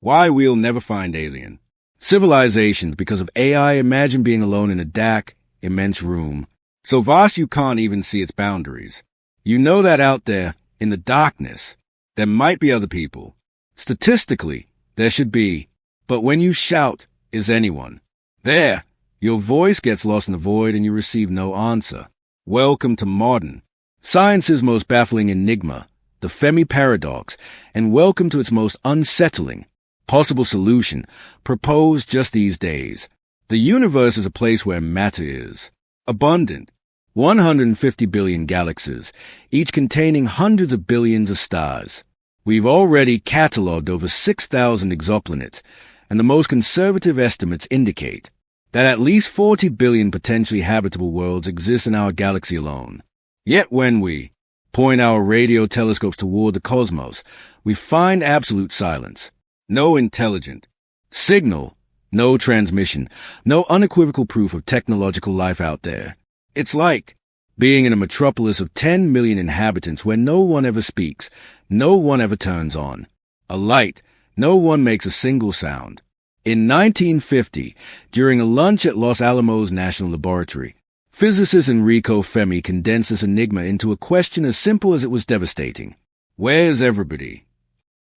Why we'll never find alien civilizations because of AI. Imagine being alone in a dark, immense room, so vast you can't even see its boundaries. You know that out there, in the darkness, there might be other people. Statistically, there should be. But when you shout, "Is anyone there?" your voice gets lost in the void and you receive no answer. Welcome to modern science's most baffling enigma, the Fermi Paradox, and welcome to its most unsettling possible solution, proposed just these days. The universe is a place where matter is abundant. 150 billion galaxies, each containing hundreds of billions of stars. We've already catalogued over 6,000 exoplanets, and the most conservative estimates indicate that at least 40 billion potentially habitable worlds exist in our galaxy alone. Yet when we point our radio telescopes toward the cosmos, we find absolute silence. No intelligent signal, no transmission, no unequivocal proof of technological life out there. It's like being in a metropolis of 10 million inhabitants where no one ever speaks, no one ever turns on a light, no one makes a single sound. In 1950, during a lunch at Los Alamos National Laboratory, physicist Enrico Fermi condensed this enigma into a question as simple as it was devastating. Where's everybody?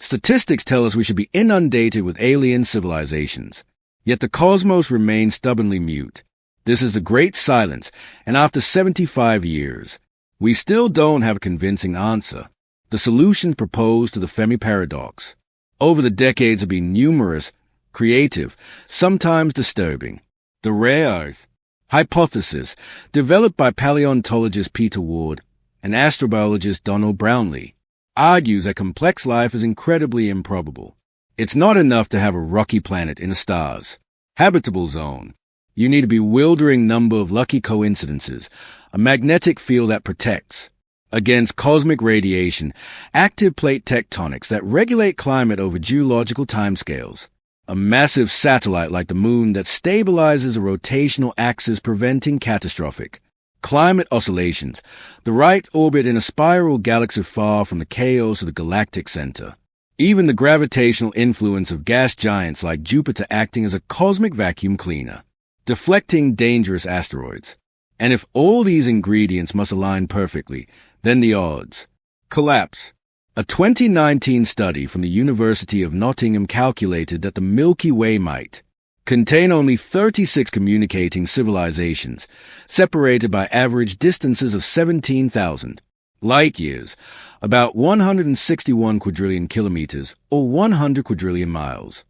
Statistics tell us we should be inundated with alien civilizations, yet the cosmos remains stubbornly mute. This is the great silence, and after 75 years, we still don't have a convincing answer. The solutions proposed to the Fermi Paradox over the decades have been numerous, creative, sometimes disturbing. The rare earth hypothesis, developed by paleontologist Peter Ward and astrobiologist Donald Brownlee, argues that complex life is incredibly improbable. It's not enough to have a rocky planet in a star's habitable zone. You need a bewildering number of lucky coincidences, a magnetic field that protects against cosmic radiation, active plate tectonics that regulate climate over geological timescales, a massive satellite like the moon that stabilizes a rotational axis preventing catastrophic climate oscillations, the right orbit in a spiral galaxy far from the chaos of the galactic center, even the gravitational influence of gas giants like Jupiter acting as a cosmic vacuum cleaner, deflecting dangerous asteroids. And if all these ingredients must align perfectly, then the odds collapse. A 2019 study from the University of Nottingham calculated that the Milky Way might contain only 36 communicating civilizations, separated by average distances of 17,000 light-years, about 161 quadrillion kilometers, or 100 quadrillion miles.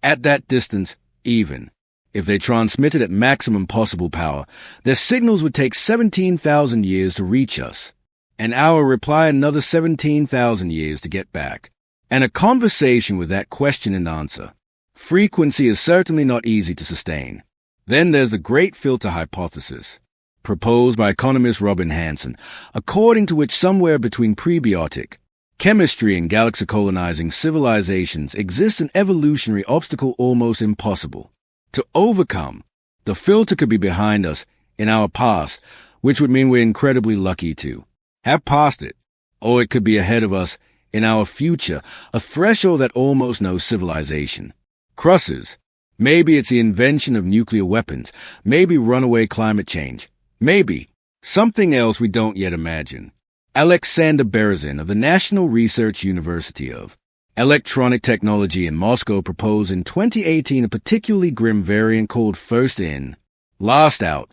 At that distance, even if they transmitted at maximum possible power, their signals would take 17,000 years to reach us, and our reply another 17,000 years to get back. And a conversation with that question and answer frequency is certainly not easy to sustain. Then there's the Great Filter Hypothesis, proposed by economist Robin Hanson, according to which somewhere between prebiotic chemistry and galaxy-colonizing civilizations exists an evolutionary obstacle almost impossible to overcome. The filter could be behind us in our past, which would mean we're incredibly lucky to have passed it, or it could be ahead of us in our future, a threshold that almost no civilization crosses. Maybe it's the invention of nuclear weapons, maybe runaway climate change, maybe something else we don't yet imagine. Alexander Berezin of the National Research University of Electronic Technology in Moscow proposed in 2018 a particularly grim variant called First In, Last Out,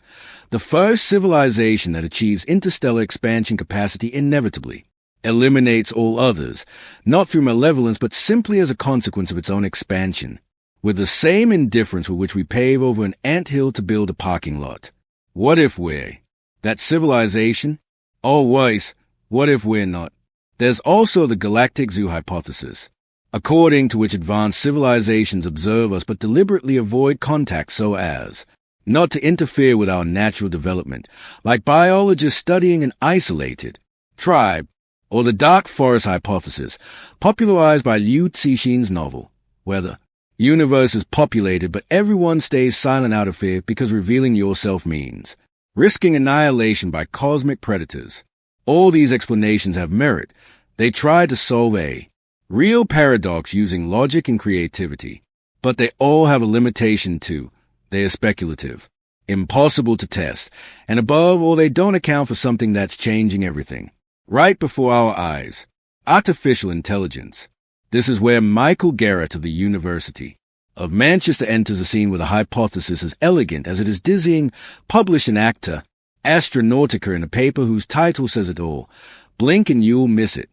the first civilization that achieves interstellar expansion capacity inevitably eliminates all others, not through malevolence but simply as a consequence of its own expansion, with the same indifference with which we pave over an anthill to build a parking lot. What if we're that civilization? Or worse, what if we're not? There's also the galactic zoo hypothesis, according to which advanced civilizations observe us but deliberately avoid contact so as not to interfere with our natural development, like biologists studying an isolated tribe, or the dark forest hypothesis, popularized by Liu Cixin's novel, where the universe is populated but everyone stays silent out of fear because revealing yourself means risking annihilation by cosmic predators. All these explanations have merit. They try to solve a Real paradox using logic and creativity. But they all have a limitation too. They are speculative, impossible to test, and above all, they don't account for something that's changing everything. Right before our eyes. Artificial intelligence. This is where Michael Garrett of the University of Manchester enters the scene with a hypothesis as elegant as it is dizzying, published in Acta, Astronautica, in a paper whose title says it all. Blink and you'll miss it.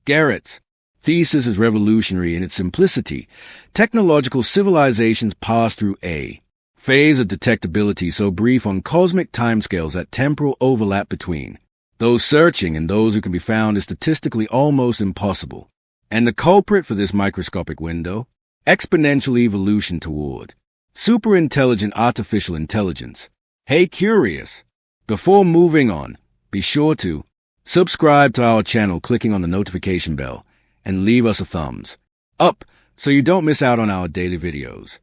Garrett's thesis is revolutionary in its simplicity. Technological civilizations pass through a phase of detectability so brief on cosmic timescales that temporal overlap between those searching and those who can be found is statistically almost impossible. And the culprit for this microscopic window? Exponential evolution toward superintelligent artificial intelligence. Hey, curious! Before moving on, be sure to subscribe to our channel clicking on the notification bell and leave us a thumbs up so you don't miss out on our daily videos.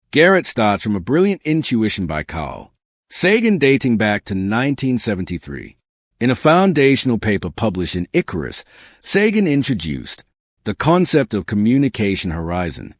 Garrett starts from a brilliant intuition by Carl Sagan dating back to 1973. In a foundational paper published in Icarus, Sagan introduced the concept of communication horizon.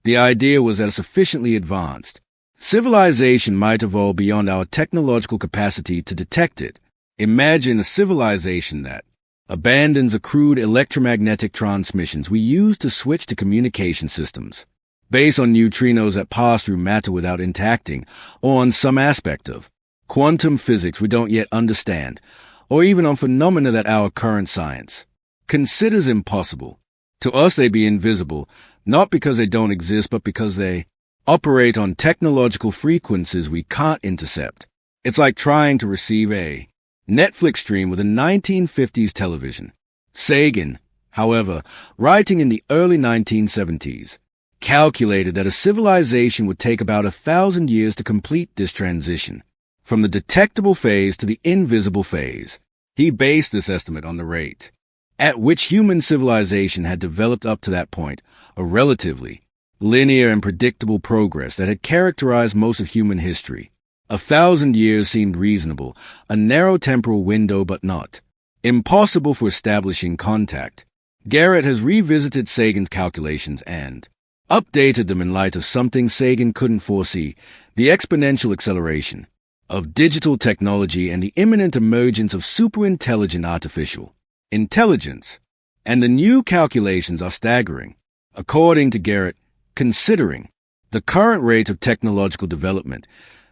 The idea was that a sufficiently advanced civilization might evolve beyond our technological capacity to detect it. Imagine a civilization that abandons the crude electromagnetic transmissions we use to switch to communication systems, based on neutrinos that pass through matter without interacting, or on some aspect of quantum physics we don't yet understand, or even on phenomena that our current science considers impossible. To us they be invisible, not because they don't exist, but because they operate on technological frequencies we can't intercept. It's like trying to receive a Netflix stream with a 1950s television. Sagan, however, writing in the early 1970s, calculated that a civilization would take about 1,000 years to complete this transition from the detectable phase to the invisible phase. He based this estimate on the rate at which human civilization had developed up to that point, a relatively linear and predictable progress that had characterized most of human history. 1,000 years seemed reasonable, a narrow temporal window, but not impossible for establishing contact. Garrett has revisited Sagan's calculations and updated them in light of something Sagan couldn't foresee: the exponential acceleration of digital technology and the imminent emergence of superintelligent artificial intelligence. And the new calculations are staggering. According to Garrett, considering the current rate of technological development,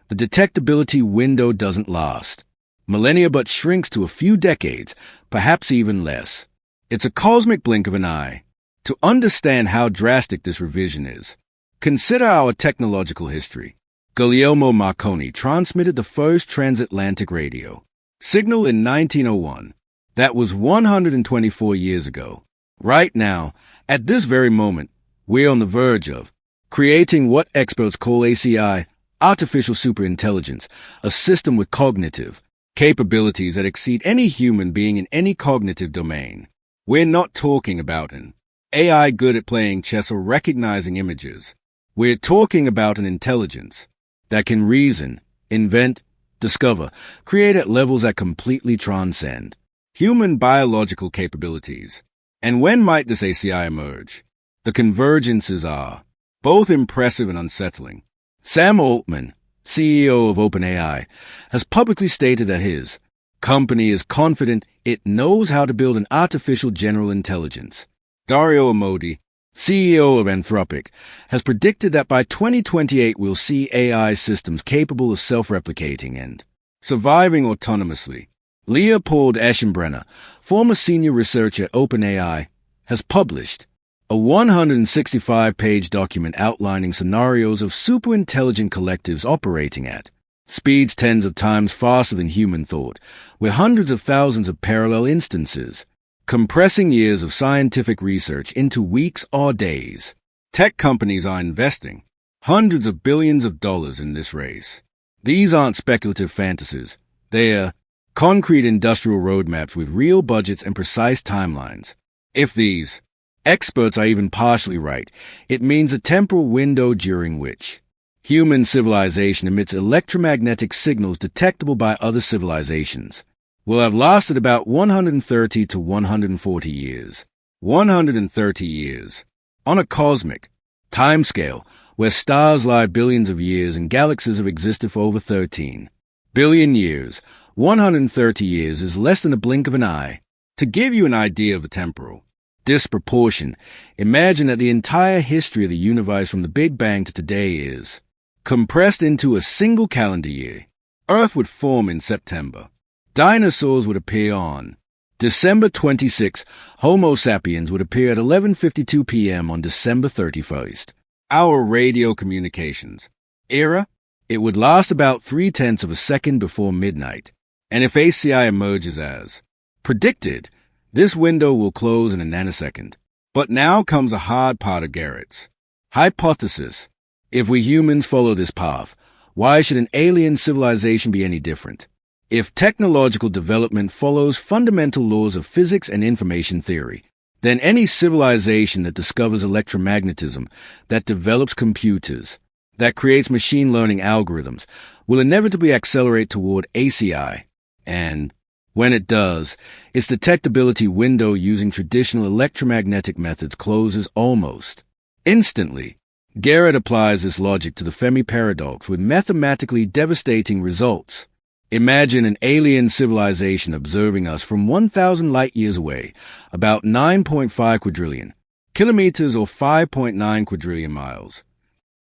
the detectability window doesn't last millennia but shrinks to a few decades, perhaps even less. It's a cosmic blink of an eye. To understand how drastic this revision is, consider our technological history. Guglielmo Marconi transmitted the first transatlantic radio signal in 1901. That was 124 years ago. Right now, at this very moment, we're on the verge of creating what experts call ACI, artificial superintelligence, a system with cognitive capabilities that exceed any human being in any cognitive domain. We're not talking about an AI good at playing chess or recognizing images. We're talking about an intelligence that can reason, invent, discover, create at levels that completely transcend human biological capabilities. And when might this ACI emerge? The convergences are both impressive and unsettling. Sam Altman, CEO of OpenAI, has publicly stated that his company is confident it knows how to build an artificial general intelligence. Dario Amodei, CEO of Anthropic, has predicted that by 2028 we'll see AI systems capable of self-replicating and surviving autonomously. Leopold Aschenbrenner, former senior researcher at OpenAI, has published a 165-page document outlining scenarios of superintelligent collectives operating at speeds tens of times faster than human thought, with hundreds of thousands of parallel instances, compressing years of scientific research into weeks or days. Tech companies are investing hundreds of billions of dollars in this race. These aren't speculative fantasies. They're concrete industrial roadmaps with real budgets and precise timelines. If these experts are even partially right, it means a temporal window during which human civilization emits electromagnetic signals detectable by other civilizations will have lasted about 130 to 140 years. 130 years. On a cosmic timescale where stars lie billions of years and galaxies have existed for over 13 billion years, 130 years is less than a blink of an eye. To give you an idea of the temporal disproportion, imagine that the entire history of the universe from the Big Bang to today is compressed into a single calendar year. Earth would form in September. Dinosaurs would appear on December 26. Homo sapiens would appear at 11:52 p.m. on December 31st. Our radio communications era, it would last about 0.3 of a second before midnight. And if ACI emerges as predicted, this window will close in a nanosecond. But now comes a hard part of Garrett's hypothesis. If we humans follow this path, why should an alien civilization be any different? If technological development follows fundamental laws of physics and information theory, then any civilization that discovers electromagnetism, that develops computers, that creates machine learning algorithms, will inevitably accelerate toward ACI. And when it does, its detectability window using traditional electromagnetic methods closes almost instantly. Garrett applies this logic to the Fermi Paradox with mathematically devastating results. Imagine an alien civilization observing us from 1,000 light-years away, about 9.5 quadrillion kilometers or 5.9 quadrillion miles.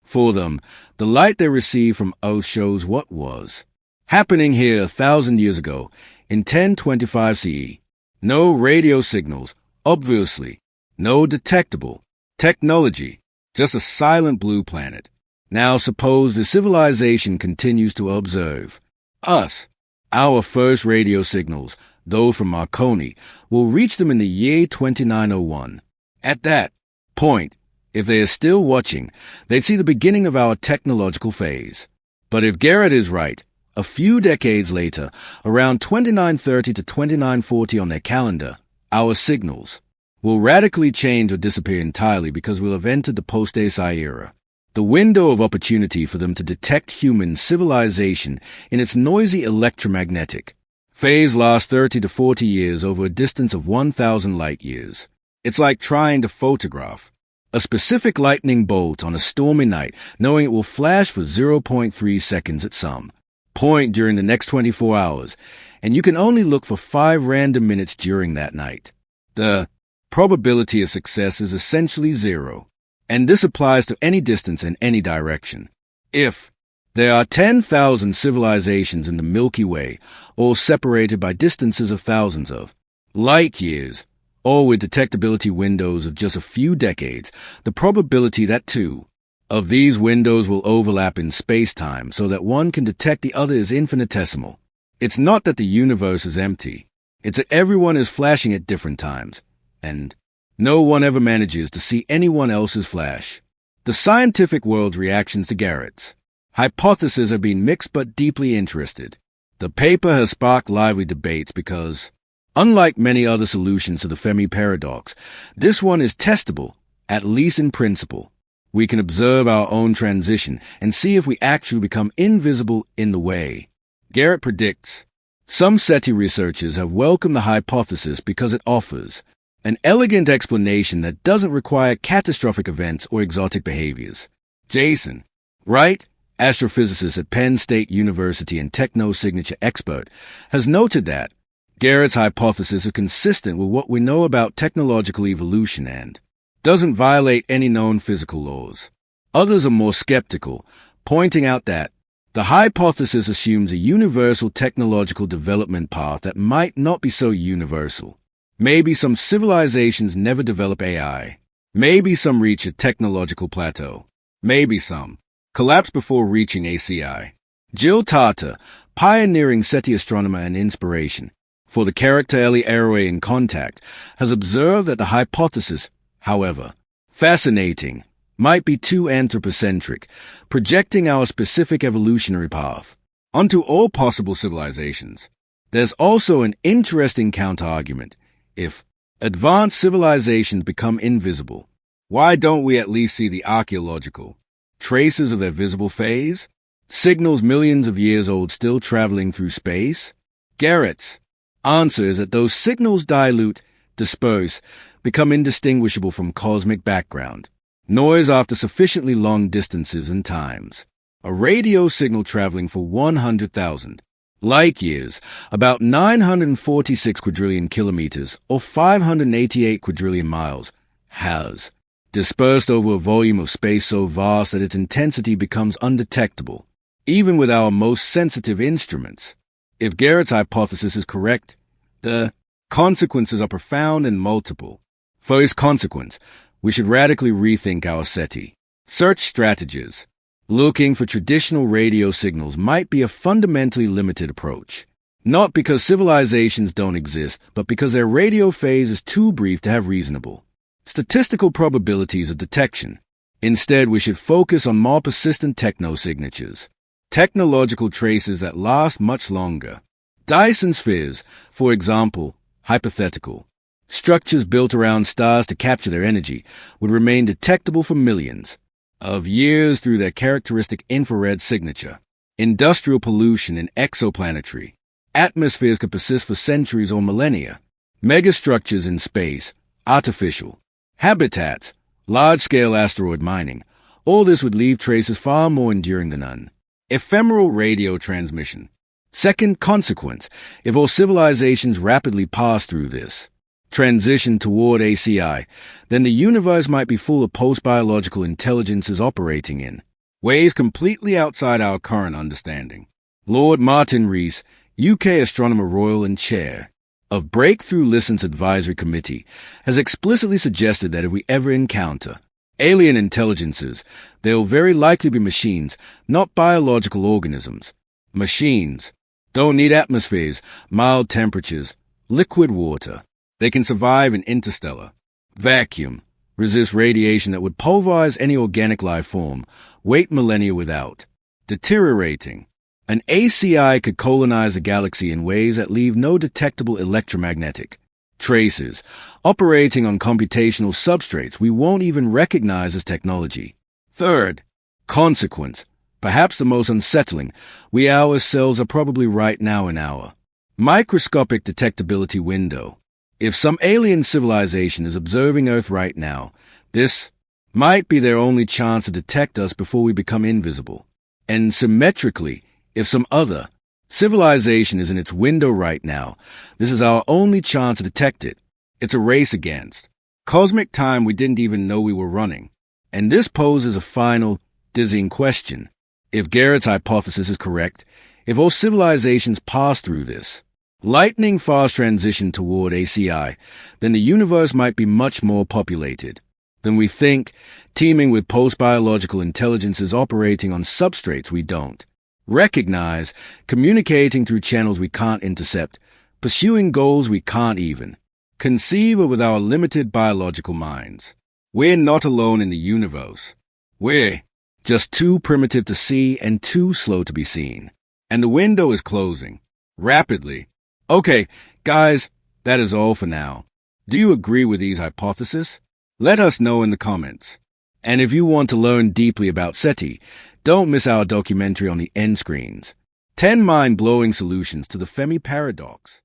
For them, the light they receive from Earth shows what was happening here 1,000 years ago in 1025 CE. No radio signals, obviously. No detectable technology. Just a silent blue planet. Now suppose the civilization continues to observe us. Our first radio signals, though from Marconi, will reach them in the year 2901. At that point, if they are still watching, they'd see the beginning of our technological phase. But if Garrett is right, a few decades later, around 2930 to 2940 on their calendar, our signals will radically change or disappear entirely because we'll have entered the post-ASI era. The window of opportunity for them to detect human civilization in its noisy electromagnetic phase lasts 30 to 40 years over a distance of 1,000 light-years. It's like trying to photograph a specific lightning bolt on a stormy night, knowing it will flash for 0.3 seconds at some point during the next 24 hours, and you can only look for 5 random minutes during that night. The probability of success is essentially 0, and this applies to any distance in any direction. If there are 10,000 civilizations in the Milky Way, all separated by distances of thousands of light years, or with detectability windows of just a few decades, the probability that 2 of these windows will overlap in space-time so that one can detect the other is infinitesimal. It's not that the universe is empty. It's that everyone is flashing at different times, and no one ever manages to see anyone else's flash. The scientific world's reactions to Garrett's hypothesis have been mixed but deeply interested. The paper has sparked lively debates because, unlike many other solutions to the Fermi Paradox, this one is testable, at least in principle. We can observe our own transition and see if we actually become invisible in the way Garrett predicts. Some SETI researchers have welcomed the hypothesis because it offers an elegant explanation that doesn't require catastrophic events or exotic behaviors. Jason Wright, astrophysicist at Penn State University and techno-signature expert, has noted that Garrett's hypothesis is consistent with what we know about technological evolution and doesn't violate any known physical laws. Others are more skeptical, pointing out that the hypothesis assumes a universal technological development path that might not be so universal. Maybe some civilizations never develop AI. Maybe some reach a technological plateau. Maybe some collapse before reaching ACI. Jill Tarter, pioneering SETI astronomer and inspiration for the character Ellie Arroway in Contact, has observed that the hypothesis, however fascinating, might be too anthropocentric, projecting our specific evolutionary path onto all possible civilizations. There's also an interesting counter-argument. If advanced civilizations become invisible, why don't we at least see the archaeological traces of their visible phase? Signals millions of years old still traveling through space? Garrett's answer is that those signals dilute, disperse, become indistinguishable from cosmic background noise after sufficiently long distances and times. A radio signal traveling for 100,000 light years, about 946 quadrillion kilometers or 588 quadrillion miles, has dispersed over a volume of space so vast that its intensity becomes undetectable, even with our most sensitive instruments. If Garrett's hypothesis is correct, the consequences are profound and multiple. First consequence, we should radically rethink our SETI search strategies. Looking for traditional radio signals might be a fundamentally limited approach. Not because civilizations don't exist, but because their radio phase is too brief to have reasonable statistical probabilities of detection. Instead, we should focus on more persistent technosignatures, technological traces that last much longer. Dyson spheres, for example, hypothetical structures built around stars to capture their energy, would remain detectable for millions of years through their characteristic infrared signature. Industrial pollution in exoplanetary atmospheres could persist for centuries or millennia. Megastructures in space, artificial habitats, large-scale asteroid mining, all this would leave traces far more enduring than ephemeral radio transmission. Second consequence, if all civilizations rapidly pass through this transition toward ACI, then the universe might be full of post-biological intelligences operating in ways completely outside our current understanding. Lord Martin Rees, UK Astronomer Royal and Chair of Breakthrough Listens Advisory Committee, has explicitly suggested that if we ever encounter alien intelligences, they will very likely be machines, not biological organisms. Machines don't need atmospheres, mild temperatures, liquid water. They can survive in interstellar vacuum, resist radiation that would pulverize any organic life form, wait millennia without deteriorating. An ACI could colonize a galaxy in ways that leave no detectable electromagnetic traces, operating on computational substrates we won't even recognize as technology. Third consequence, perhaps the most unsettling, we ourselves are probably right now in our microscopic detectability window. If some alien civilization is observing Earth right now, this might be their only chance to detect us before we become invisible. And symmetrically, if some other civilization is in its window right now, this is our only chance to detect it. It's a race against cosmic time we didn't even know we were running. And this poses a final, dizzying question. If Garrett's hypothesis is correct, if all civilizations pass through this lightning-fast transition toward ACI, then the universe might be much more populated than we think, teeming with post-biological intelligences operating on substrates we don't recognize, communicating through channels we can't intercept, pursuing goals we can't even conceive of with our limited biological minds. We're not alone in the universe. We're just too primitive to see and too slow to be seen. And the window is closing rapidly. Okay, guys, that is all for now. Do you agree with these hypotheses? Let us know in the comments. And if you want to learn deeply about SETI, don't miss our documentary on the end screens. 10 mind-blowing solutions to the Fermi Paradox.